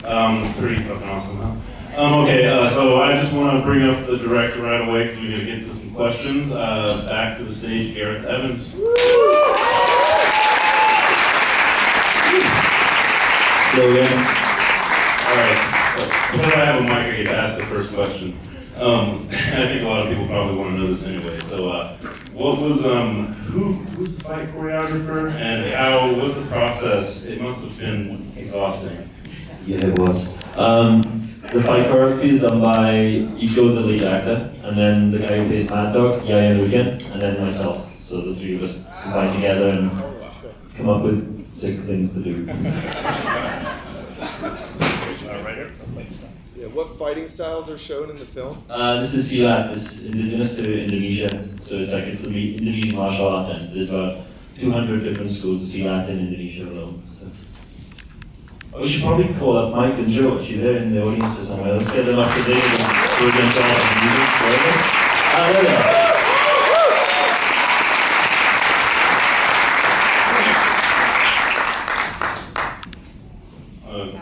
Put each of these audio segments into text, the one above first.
Pretty fucking awesome, huh? Okay, so I just want to bring up the director right away because we're going to get to some questions. Back to the stage, Gareth Evans. Hello again. Alright, because I have a mic, I get to ask the first question. I think a lot of people probably want to know this anyway. So, what was, who's the fight choreographer, and how was the process? It must have been exhausting. Yeah, it was. The fight choreography is done by Iko, the lead actor, and then the guy who plays Mad Dog, Yaya Lucan, and then myself. So the three of us combine together and come up with sick things to do. Right here. Yeah, what fighting styles are shown in the film? This is Silat. This is indigenous to Indonesia, so it's like it's an Indonesian martial art, and there's about 200 different schools of Silat in Indonesia alone. So. We should probably call up Mike and Joe, actually, they're in the audience or somewhere. Let's get them up to date and we're going to talk about music for us. There they are.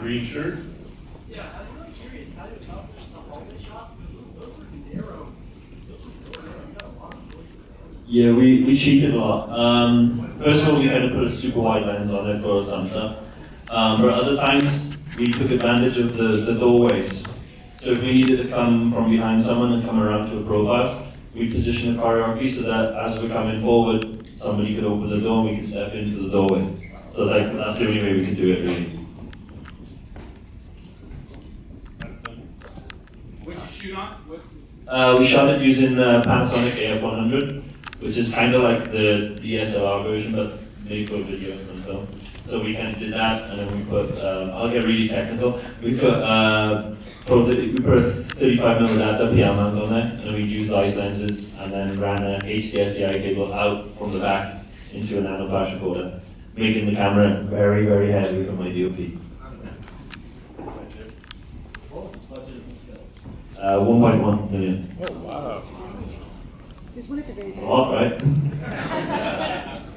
Green shirt. Yeah, I'm really curious how you accomplish the hallway shots, because those were narrow. Yeah, we cheated a lot. First of all, we had to put a super wide lens on it for some stuff. But other times, we took advantage of the doorways. So if we needed to come from behind someone and come around to a profile, we positioned the choreography so that as we're coming forward, somebody could open the door and we could step into the doorway. So that's the only way we could do it, really. What did you shoot on? We shot it using Panasonic AF100, which is kind of like the DSLR version, but made for video and film. So we kind of did that, and then we put, I'll get really technical, we put a 35mm data PL mount on there, and then we used Zeiss lenses, and then ran a HDSDI cable out from the back into a nano flash recorder, making the camera very, very heavy for my DOP. 1.1 million. Oh, wow. It's a lot, right?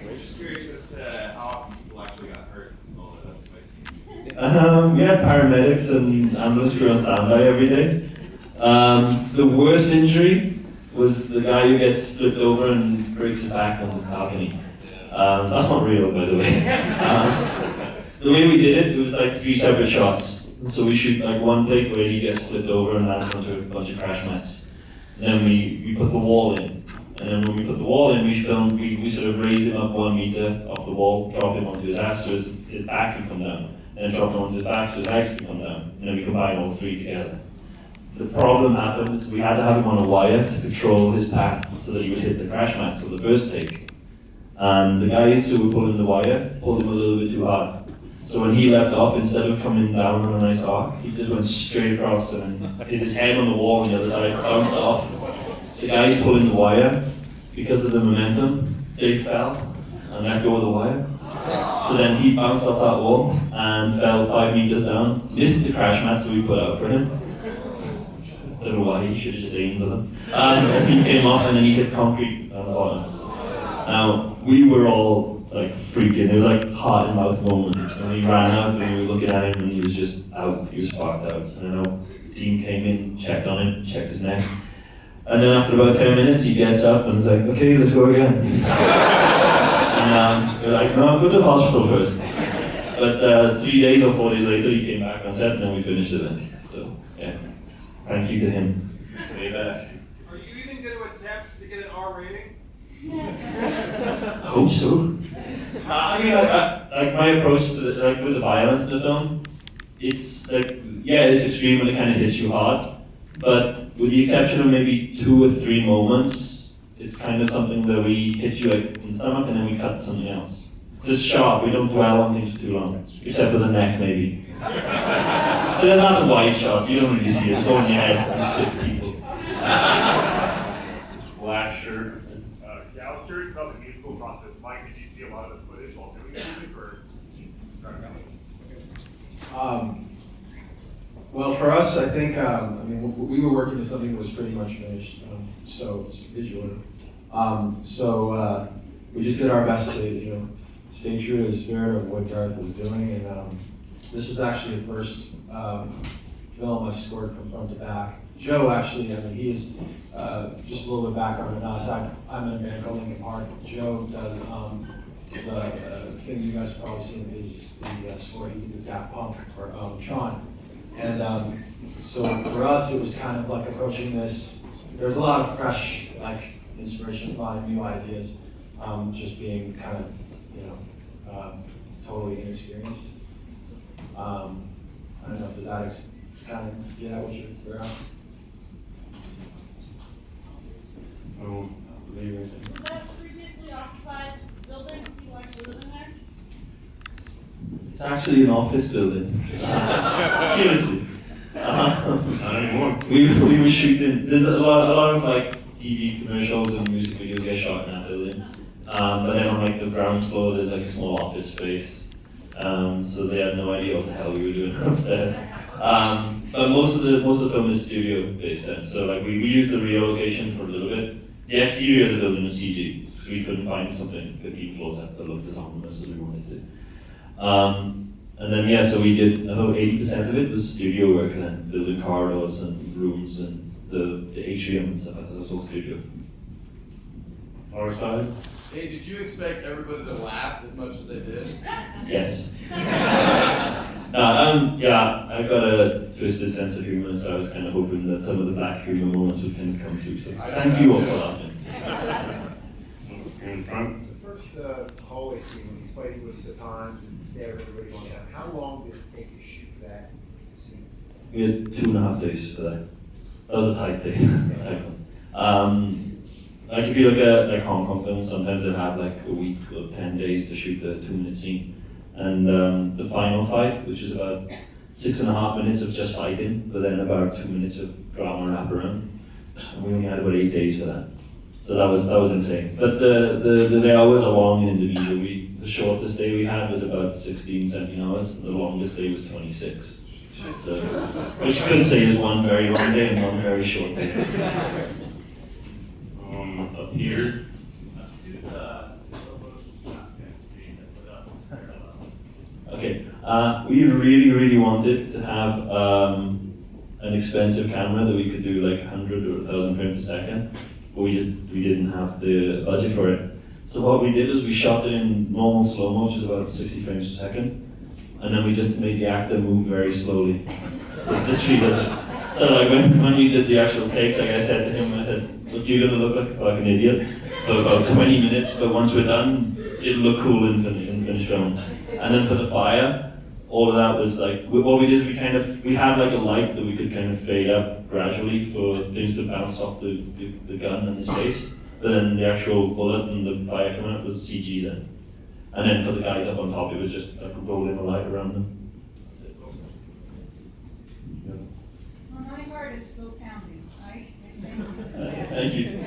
We're just curious as to how often people actually got hurt in all the fight scenes. We had paramedics and ambulance crew on standby every day. The worst injury was the guy who gets flipped over and breaks his back on the balcony. That's not real, by the way. The way we did it was like 3 separate shots. So we shoot like one take where he gets flipped over and lands onto a bunch of crash mats. And then we put the wall in. And then when we put the wall in, we sort of raised him up 1 meter off the wall, dropped him onto his ass so his back could come down. And then dropped him onto his back so his legs could come down. And then we combined all three together. The problem happened is we had to have him on a wire to control his path so that he would hit the crash mat, so the first take. And the guys who were pulling the wire pulled him a little bit too hard. So when he leapt off, instead of coming down on a nice arc, he just went straight across and hit his head on the wall on the other side, bounced off. The guys pulling the wire, because of the momentum, they fell and let go of the wire. So then he bounced off that wall and fell 5 meters down, missed the crash mat, so we put out for him. I don't know why, he should have just aimed at him. And he came off and then he hit concrete on the bottom. Now, we were all like freaking, it was like heart and mouth moment. And we ran out and we were looking at him and he was just out, he was sparked out. And I know the team came in, checked on him, checked his neck. And then after about 10 minutes he gets up and is like, okay, let's go again. And we're like, no, go to the hospital first. But 3 days or 4 days later he came back on set and then we finished it then. So, yeah, thank you to him. Way back. Are you even going to attempt to get an R rating? I hope so. I mean, like my approach to with the violence in the film, it's like, yeah, it's extreme and it kind of hits you hard, but with the exception of maybe 2 or 3 moments, it's kind of something that we hit you like in the stomach and then we cut to something else. It's just sharp, we don't dwell on things for too long, except for the neck maybe. But then that's a wide shot, you don't really see it, it's all in your head, you sick people. Black shirt. Yeah, I was curious about the musical process. Mike, did you see a lot of the footage while doing music, or started Well, for us, I think, I mean, we were working to something that was pretty much finished, so it's visual. We just did our best to, stay true to the spirit of what Gareth was doing, and this is actually the first film I've scored from front to back. Joe actually, I mean, he is just a little bit of background on us. I'm in a band called Linkin Park. Joe does the thing you guys have probably seen is the score he did with Daft Punk or Sean. And so for us, it was kind of like approaching this. There's a lot of fresh, like, inspiration, a lot of new ideas, just being kind of, you know, totally inexperienced. I don't know, does that kind of get at what you're at? Oh, maybe. Was that a previously occupied building? People actually living there? It's actually an office building. Seriously. Not anymore. We were shooting. There's a lot of like TV commercials and music videos get shot in that building. But then on like the ground floor, there's like a small office space. So they had no idea what the hell we were doing upstairs. But most of the film is studio based then. So like we used the real location for a little bit. The exterior of the building was CG, so we couldn't find something 15 floors up that looked as ominous as we wanted to. And then yeah, so we did about 80% of it was studio work, and then building corridors and rooms and the atrium and stuff like that. That was all studio. Our side? Hey, did you expect everybody to laugh as much as they did? Yes. Yeah, I've got a twisted sense of humor, so I was kind of hoping that some of the black humor moments would kind of come through. So thank you all for laughing. In front? The first hallway scene when he's fighting with the batons and staring everybody going down, how long did it take to shoot that scene? We had 2.5 days for that. That was a tight day. Tight one. Like if you look at like Hong Kong films, sometimes they'll have like a week or 10 days to shoot the 2-minute scene. And the final fight, which is about 6.5 minutes of just fighting, but then about 2 minutes of drama wraparound. And we only had about 8 days for that. So that was insane. But the hours are long in Indonesia. The shortest day we had was about 16, 17 hours. The longest day was 26. So, which you could say is one very long day and one very short day. Up here. Okay, we really wanted to have an expensive camera that we could do like 100 or 1,000 frames per second, but we didn't have the budget for it. So what we did is we shot it in normal slow-mo, which is about 60 frames per second, and then we just made the actor move very slowly. So literally does. So like when we did the actual takes, like I said to him, I said, look, you're gonna look like a fucking idiot for about 20 minutes, but once we're done, it'll look cool in finished film. And then for the fire, all of that was like, what we did is we had like a light that we could kind of fade up gradually for things to bounce off the gun and the space. But then the actual bullet and the fire coming up was CG then. And then for the guys up on top, it was just like rolling a light around them. Well, my heart is still pounding. Thank you.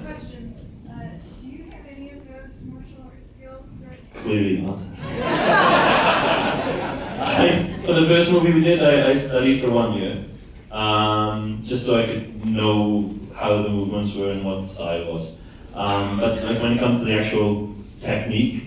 Questions. Do you have any of those martial arts skills that... Clearly not. For the first movie we did, I studied for 1 year, just so I could know how the movements were and what the style was. But like when it comes to the actual technique,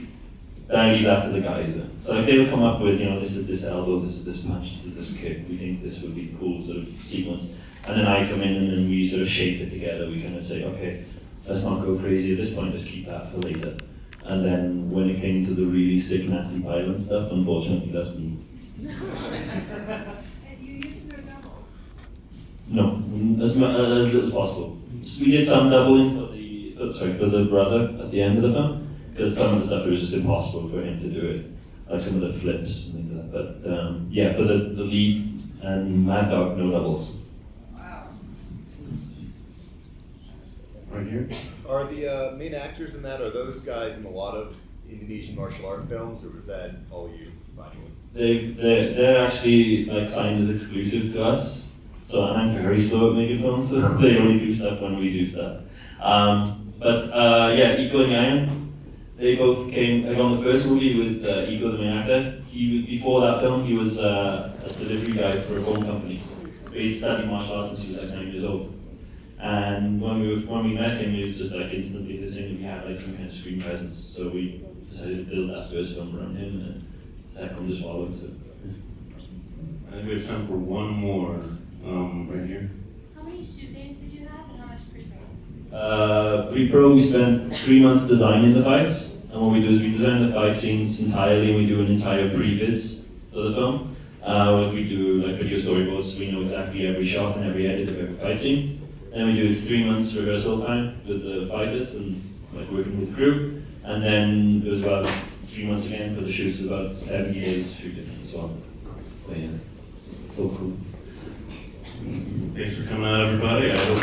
then I leave that to the guys. So like they'll come up with, you know, this is this elbow, this is this punch, this is this kick. We think this would be a cool sort of sequence. And then I come in and then we sort of shape it together. We kind of say, okay, let's not go crazy at this point, let's keep that for later. And then when it came to the really sick, nasty, violent stuff, unfortunately, that's me. And you use no doubles? No, as little as possible. So we did some doubling for the brother at the end of the film, because some of the stuff it was just impossible for him to do it, like some of the flips and things like that. But yeah, for the lead and Mad Dog, no doubles. Right here. Are the main actors in that, are those guys in a lot of Indonesian martial art films, or was that all you finding? They're actually like signed as exclusive to us. So, and I'm very slow at making films, so they only do stuff when we do stuff. Yeah, Iko and Yayan, they both came, like on the first movie with Iko, the main actor, before that film, he was a delivery guy for a phone company. He'd studied martial arts since he was like 9 years old. And when we met him, it was just like instantly this thing that we had like some kind of screen presence. So we decided to build that first film around him, and second to swallow. So. I think we have time for one more, right here. How many shoot days did you have and how much pre-pro? Pre-pro, we spent 3 months designing the fights, and what we do is we design the fight scenes entirely, and we do an entire previs for the film. We do like video storyboards, so we know exactly every shot and every edit of every fight scene. And we do 3 months rehearsal time with the fighters and like working with the crew. And then it was about 3 months again for the shoots, about 70 days shooting and so on. But yeah, so cool. Thanks for coming out, everybody. I hope